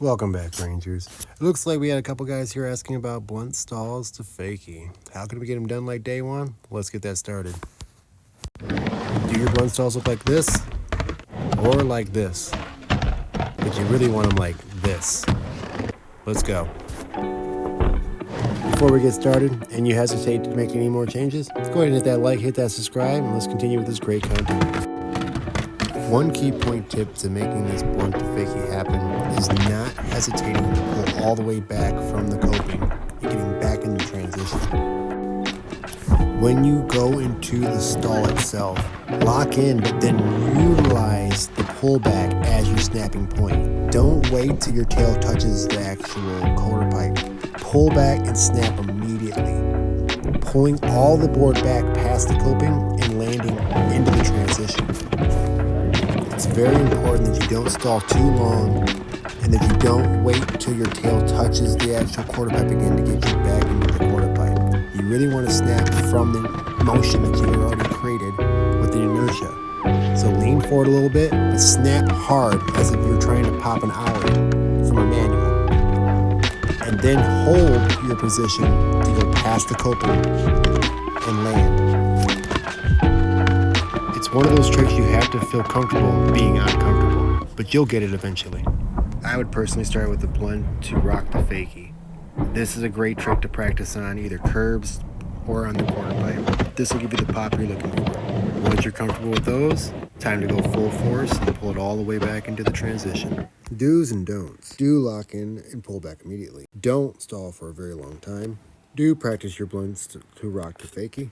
Welcome back, Rangers. It looks like we had a couple guys here asking about blunt stalls to Fakie. How can we get them done like Daewon? Let's get that started. Do your blunt stalls look like this? Or like this? But you really want them like this. Let's go. Before we get started, and you hesitate to make any more changes, go ahead and hit that like, hit that subscribe, and let's continue with this great content. One key point tip to making this blunt to Fakie happen is not hesitating to pull all the way back from the coping and getting back into transition. When you go into the stall itself, lock in, but then utilize the pullback as your snapping point. Don't wait till your tail touches the actual quarter pipe. Pull back and snap immediately, pulling all the board back past the coping and landing into the transition. It's very important that you don't stall too long and that you don't wait till your tail touches the actual quarter pipe again to get you back into the quarter pipe. You really want to snap from the motion that you already created with the inertia. So lean forward a little bit, but snap hard as if you're trying to pop an ollie from a manual. And then hold your position to go past the coping and land. It's one of those tricks you have to feel comfortable being uncomfortable, but you'll get it eventually. I would personally start with the blunt to rock the Fakie. This is a great trick to practice on either curbs or on the quarter pipe. This will give you the pop you're looking for. Once you're comfortable with those, time to go full force and pull it all the way back into the transition. Do's and don'ts. Do lock in and pull back immediately. Don't stall for a very long time. Do practice your blunts to rock to Fakie.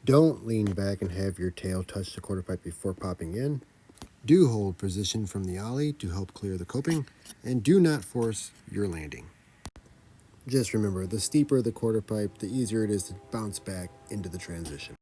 Don't lean back and have your tail touch the quarter pipe before popping in. Do hold position from the ollie to help clear the coping, and do not force your landing. Just remember, the steeper the quarter pipe, the easier it is to bounce back into the transition.